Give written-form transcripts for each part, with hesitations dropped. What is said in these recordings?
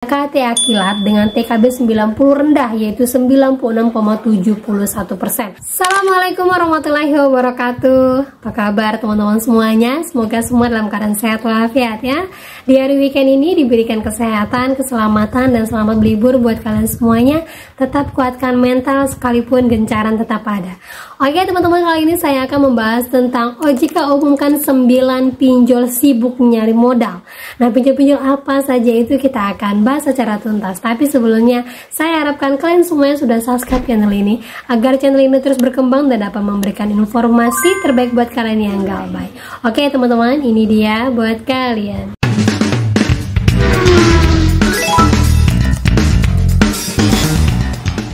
KTA Kilat dengan TKB 90 rendah yaitu 96,71%. Assalamualaikum warahmatullahi wabarakatuh. Apa kabar teman-teman semuanya? Semoga semua dalam keadaan sehat walafiat ya. Di hari weekend ini diberikan kesehatan, keselamatan, dan selamat berlibur buat kalian semuanya. Tetap kuatkan mental sekalipun gencaran tetap ada. Oke teman-teman, kali ini saya akan membahas tentang OJK umumkan 9 pinjol sibuk nyari modal. Nah, pinjol-pinjol apa saja itu kita akan bahas secara tuntas. Tapi sebelumnya saya harapkan kalian semuanya sudah subscribe channel ini agar channel ini terus berkembang dan dapat memberikan informasi terbaik buat kalian yang galbay. Oke teman-teman, ini dia buat kalian.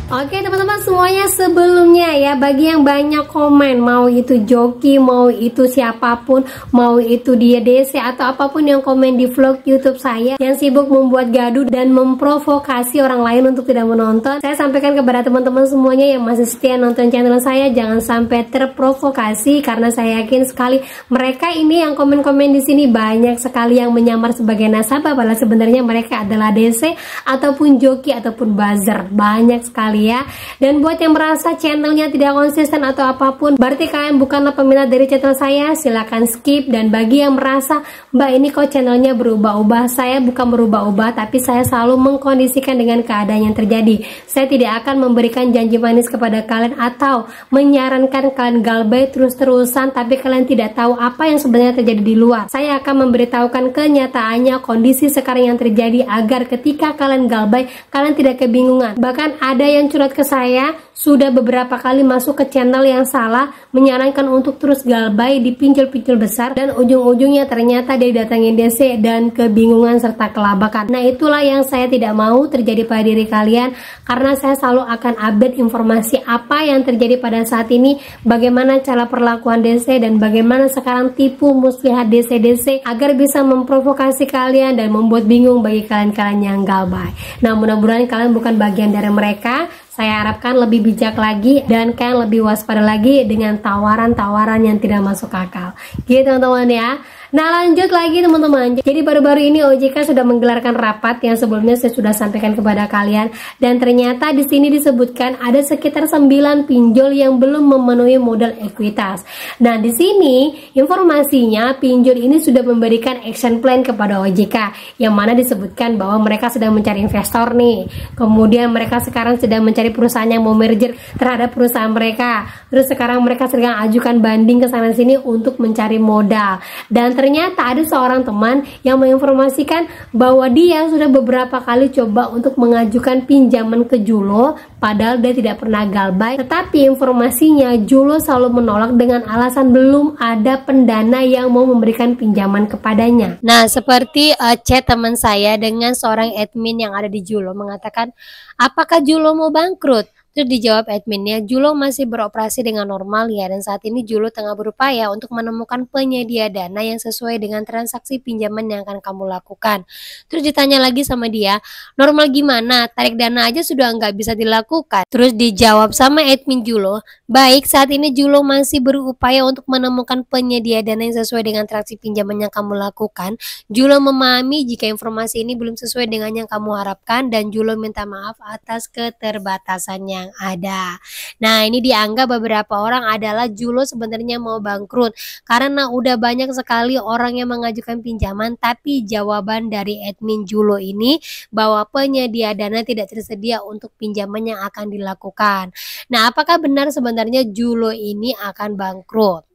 Oke teman-teman semuanya, sebelumnya ya, bagi yang banyak komen, mau itu joki, mau itu siapapun, mau itu dia DC atau apapun yang komen di vlog YouTube saya yang sibuk membuat gaduh dan memprovokasi orang lain untuk tidak menonton, saya sampaikan kepada teman-teman semuanya yang masih setia nonton channel saya, jangan sampai terprovokasi, karena saya yakin sekali mereka ini yang komen-komen di sini banyak sekali yang menyamar sebagai nasabah padahal sebenarnya mereka adalah DC ataupun joki ataupun buzzer, banyak sekali ya. Dan buat yang merasa channelnya tidak konsisten atau apapun, berarti kalian bukanlah peminat dari channel saya, silahkan skip. Dan bagi yang merasa, mbak ini kok channelnya berubah-ubah, saya bukan berubah-ubah, tapi saya selalu mengkondisikan dengan keadaan yang terjadi. Saya tidak akan memberikan janji manis kepada kalian atau menyarankan kalian galbay terus-terusan tapi kalian tidak tahu apa yang sebenarnya terjadi di luar. Saya akan memberitahukan kenyataannya, kondisi sekarang yang terjadi, agar ketika kalian galbay kalian tidak kebingungan. Bahkan ada yang curhat ke saya, sudah beberapa kali masuk ke channel yang salah, menyarankan untuk terus galbay di pinjol-pinjol besar, dan ujung-ujungnya ternyata dia datangin DC dan kebingungan serta kelabakan. Nah, itulah yang saya tidak mau terjadi pada diri kalian, karena saya selalu akan update informasi apa yang terjadi pada saat ini, bagaimana cara perlakuan DC, dan bagaimana sekarang tipu muslihat DC-DC agar bisa memprovokasi kalian dan membuat bingung bagi kalian-kalian yang galbay. Nah, mudah-mudahan kalian bukan bagian dari mereka. Saya harapkan lebih bijak lagi dan kalian lebih waspada lagi dengan tawaran-tawaran yang tidak masuk akal. Gitu teman-teman ya. Nah, lanjut lagi teman-teman. Jadi baru-baru ini OJK sudah menggelarkan rapat yang sebelumnya saya sudah sampaikan kepada kalian, dan ternyata di sini disebutkan ada sekitar 9 pinjol yang belum memenuhi modal ekuitas. Nah, di sini informasinya pinjol ini sudah memberikan action plan kepada OJK yang mana disebutkan bahwa mereka sedang mencari investor nih. Kemudian mereka sekarang sedang mencari perusahaan yang mau merger terhadap perusahaan mereka. Terus sekarang mereka sedang ajukan banding ke sana sini untuk mencari modal. Dan ternyata ada seorang teman yang menginformasikan bahwa dia sudah beberapa kali coba untuk mengajukan pinjaman ke Julo, padahal dia tidak pernah galbay. Tetapi informasinya Julo selalu menolak dengan alasan belum ada pendana yang mau memberikan pinjaman kepadanya. Nah, seperti chat teman saya dengan seorang admin yang ada di Julo mengatakan, apakah Julo mau bangkrut? Terus dijawab adminnya, Julo masih beroperasi dengan normal ya, dan saat ini Julo tengah berupaya untuk menemukan penyedia dana yang sesuai dengan transaksi pinjaman yang akan kamu lakukan. Terus ditanya lagi sama dia, normal gimana? Tarik dana aja sudah nggak bisa dilakukan. Terus dijawab sama admin Julo, baik, saat ini Julo masih berupaya untuk menemukan penyedia dana yang sesuai dengan transaksi pinjaman yang kamu lakukan. Julo memahami jika informasi ini belum sesuai dengan yang kamu harapkan, dan Julo minta maaf atas keterbatasannya ada. Nah, ini dianggap beberapa orang adalah Julo sebenarnya mau bangkrut karena udah banyak sekali orang yang mengajukan pinjaman, tapi jawaban dari admin Julo ini bahwa penyedia dana tidak tersedia untuk pinjaman yang akan dilakukan. Nah, apakah benar sebenarnya Julo ini akan bangkrut?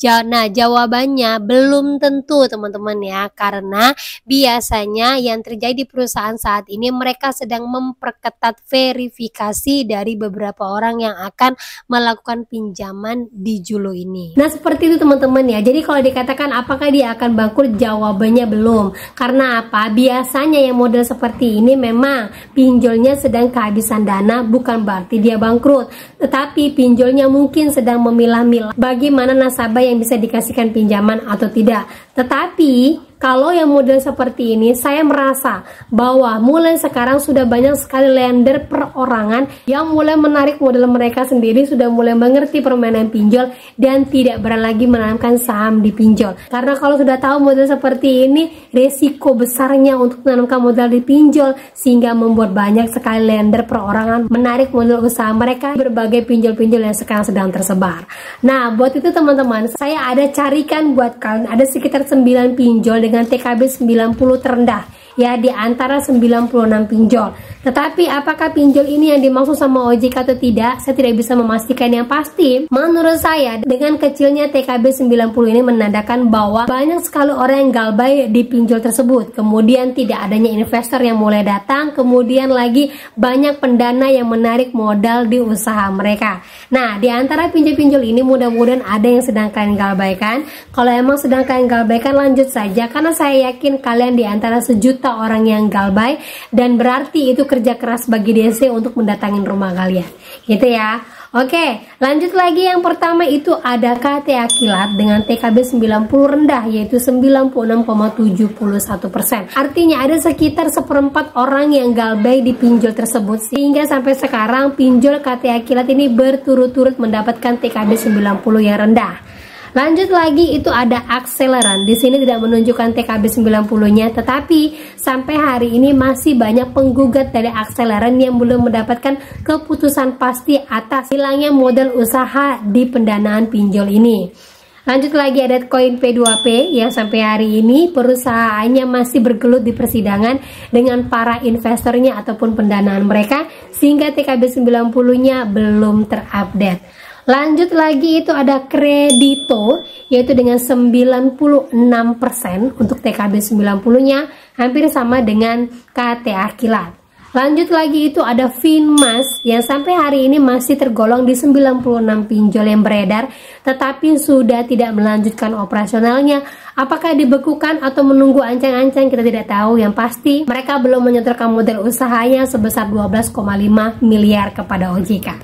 Nah, jawabannya belum tentu teman-teman ya, karena biasanya yang terjadi di perusahaan saat ini mereka sedang memperketat verifikasi dari beberapa orang yang akan melakukan pinjaman di Julo ini. Nah, seperti itu teman-teman ya. Jadi kalau dikatakan apakah dia akan bangkrut, jawabannya belum. Karena apa? Biasanya yang model seperti ini memang pinjolnya sedang kehabisan dana, bukan berarti dia bangkrut. Tetapi pinjolnya mungkin sedang memilah-milah bagaimana nasabah yang bisa dikasihkan pinjaman atau tidak. Tetapi Kalau yang model seperti ini, saya merasa bahwa mulai sekarang sudah banyak sekali lender perorangan yang mulai menarik modal mereka sendiri, sudah mulai mengerti permainan pinjol dan tidak berani lagi menanamkan saham di pinjol. Karena kalau sudah tahu model seperti ini, resiko besarnya untuk menanamkan modal di pinjol sehingga membuat banyak sekali lender perorangan menarik modal usaha mereka berbagai pinjol-pinjol yang sekarang sedang tersebar. Nah, buat itu teman-teman, saya ada carikan buat kalian ada sekitar 9 pinjol dengan TKB 90 terendah ya, di antara 96 pinjol. Tetapi apakah pinjol ini yang dimaksud sama OJK atau tidak, saya tidak bisa memastikan. Yang pasti menurut saya dengan kecilnya TKB 90 ini menandakan bahwa banyak sekali orang yang galbay di pinjol tersebut, kemudian tidak adanya investor yang mulai datang, kemudian lagi banyak pendana yang menarik modal di usaha mereka. Nah, di antara pinjol-pinjol ini mudah-mudahan ada yang sedang kalian galbaykan. Kalau emang sedang kalian galbaykan, lanjut saja, karena saya yakin kalian di antara sejuta orang yang galbay, dan berarti itu kerja keras bagi DC untuk mendatangin rumah kalian gitu ya. Oke, lanjut lagi. Yang pertama itu ada KTA Kilat dengan TKB 90 rendah, yaitu 96,71%. Artinya ada sekitar seperempat orang yang galbay di pinjol tersebut, sehingga sampai sekarang pinjol KTA Kilat ini berturut-turut mendapatkan TKB 90 yang rendah. Lanjut lagi itu ada Akseleran. Di sini tidak menunjukkan TKB 90-nya, tetapi sampai hari ini masih banyak penggugat dari Akseleran yang belum mendapatkan keputusan pasti atas hilangnya modal usaha di pendanaan pinjol ini. Lanjut lagi ada koin P2P yang sampai hari ini perusahaannya masih bergelut di persidangan dengan para investornya ataupun pendanaan mereka, sehingga TKB 90-nya belum terupdate. Lanjut lagi itu ada Kredito, yaitu dengan 96% untuk TKB 90-nya, hampir sama dengan KTA Kilat. Lanjut lagi itu ada Finmas yang sampai hari ini masih tergolong di 96 pinjol yang beredar, tetapi sudah tidak melanjutkan operasionalnya. Apakah dibekukan atau menunggu ancang-ancang, kita tidak tahu. Yang pasti mereka belum menyetorkan modal usahanya sebesar 12,5 miliar kepada OJK.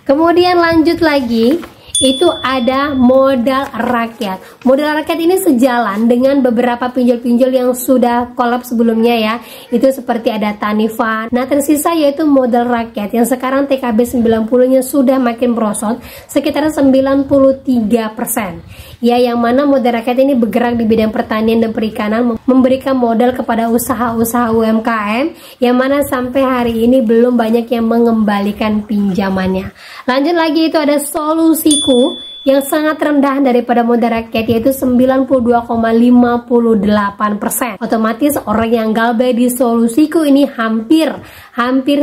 Kemudian lanjut lagi itu ada Modal Rakyat. Modal Rakyat ini sejalan dengan beberapa pinjol-pinjol yang sudah kolaps sebelumnya ya. Itu seperti ada Tanifan. Nah, tersisa yaitu Modal Rakyat yang sekarang TKB 90-nya sudah makin merosot sekitar 93%. Ya, yang mana Modal Rakyat ini bergerak di bidang pertanian dan perikanan, memberikan modal kepada usaha-usaha UMKM yang mana sampai hari ini belum banyak yang mengembalikan pinjamannya. Lanjut lagi itu ada Solusiku yang sangat rendah daripada Modal Rakyat, yaitu 92,58%. Otomatis orang yang galbay di Solusiku ini hampir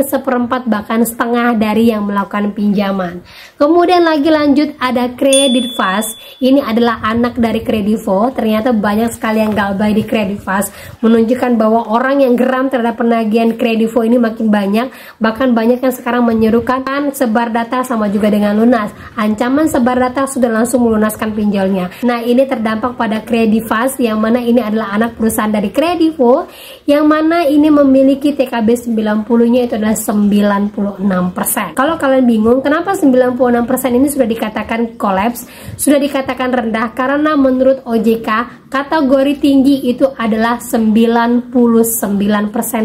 seperempat bahkan setengah dari yang melakukan pinjaman. Kemudian lagi lanjut ada Kredit Fast. Ini adalah anak dari Kredivo. Ternyata banyak sekali yang galbay di Kredit Fast, menunjukkan bahwa orang yang geram terhadap penagihan Kredivo ini makin banyak. Bahkan banyak yang sekarang menyerukan sebar data sama juga dengan lunas. Ancaman sebar data sudah langsung melunaskan pinjolnya. Nah, ini terdampak pada Kredit Fast yang mana ini adalah anak perusahaan dari Kredivo, yang mana ini memiliki TKB 90-nya itu adalah 96%. Kalau kalian bingung kenapa 96% ini sudah dikatakan kolaps, sudah dikatakan rendah, karena menurut OJK kategori tinggi itu adalah 99%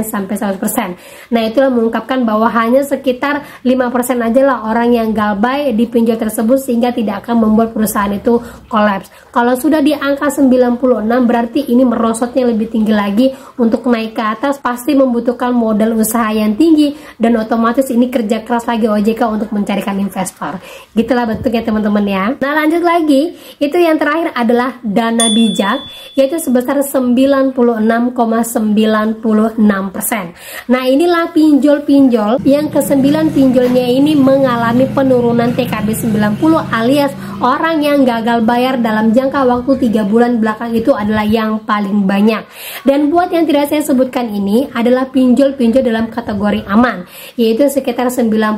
sampai 100%. Nah, itulah mengungkapkan bahwa hanya sekitar 5% aja lah orang yang galbay di pinjol tersebut, sehingga tidak akan membuat perusahaan itu kolaps. Kalau sudah di angka 96 berarti ini merosotnya lebih tinggi lagi. Untuk naik ke atas pasti membutuhkan modal usaha yang tinggi, dan otomatis ini kerja keras lagi OJK untuk mencarikan investor. Gitulah bentuknya teman-teman ya. Nah, lanjut lagi itu yang terakhir adalah Dana Bijak, yaitu sebesar 96,96%. Nah, inilah pinjol-pinjol yang ke-9 pinjolnya ini mengalami penurunan TKB 90, alias orang yang gagal bayar dalam jangka waktu 3 bulan belakang itu adalah yang paling banyak. Dan buat yang tidak saya sebutkan ini adalah pinjol-pinjol dalam kategori aman, yaitu sekitar 98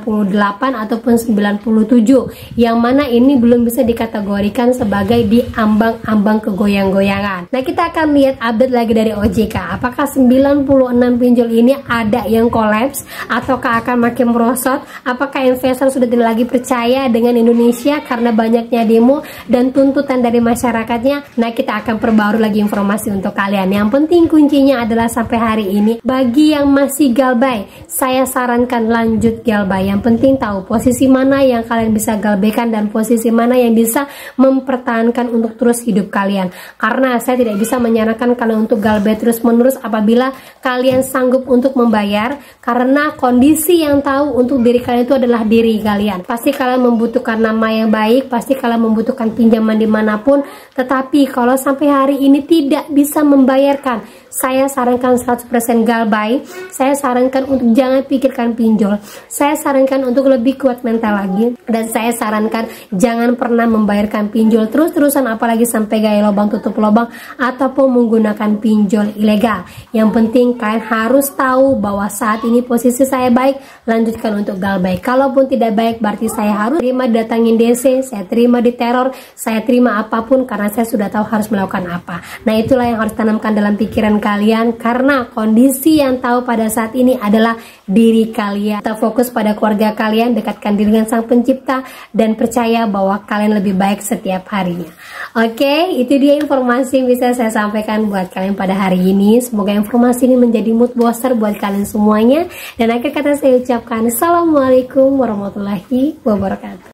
ataupun 97, yang mana ini belum bisa dikategorikan sebagai di ambang-ambang kegoyang-goyangan. Nah, kita akan lihat update lagi dari OJK. Apakah 96 pinjol ini ada yang kolaps ataukah akan makin merosot? Apakah investor sudah tidak lagi percaya dengan Indonesia karena banyak banyaknya demo dan tuntutan dari masyarakatnya, nah kita akan perbarui lagi informasi untuk kalian. Yang penting kuncinya adalah sampai hari ini, bagi yang masih galbay, saya sarankan lanjut galbay. Yang penting tahu posisi mana yang kalian bisa galbaikan dan posisi mana yang bisa mempertahankan untuk terus hidup kalian. Karena saya tidak bisa menyarankan kalian untuk galbay terus menerus apabila kalian sanggup untuk membayar, karena kondisi yang tahu untuk diri kalian itu adalah diri kalian. Pasti kalian membutuhkan nama yang baik, pasti kalian membutuhkan pinjaman dimanapun, tetapi kalau sampai hari ini tidak bisa membayarkan, saya sarankan 100% galbay. Saya sarankan untuk jangan pikirkan pinjol, saya sarankan untuk lebih kuat mental lagi, dan saya sarankan jangan pernah membayarkan pinjol terus-terusan, apalagi sampai gaya lubang tutup lubang ataupun menggunakan pinjol ilegal. Yang penting kalian harus tahu bahwa saat ini posisi saya baik, lanjutkan untuk galbay. Kalaupun tidak baik, berarti saya harus terima datangin DC, saya terima diteror, saya terima apapun karena saya sudah tahu harus melakukan apa. Nah, itulah yang harus tanamkan dalam pikiran kalian, karena kondisi yang tahu pada saat ini adalah diri kalian. Kita fokus pada keluarga kalian, dekatkan diri dengan Sang Pencipta, dan percaya bahwa kalian lebih baik setiap harinya. Oke, itu dia informasi yang bisa saya sampaikan buat kalian pada hari ini. Semoga informasi ini menjadi mood booster buat kalian semuanya. Dan akhir kata saya ucapkan Assalamualaikum warahmatullahi wabarakatuh.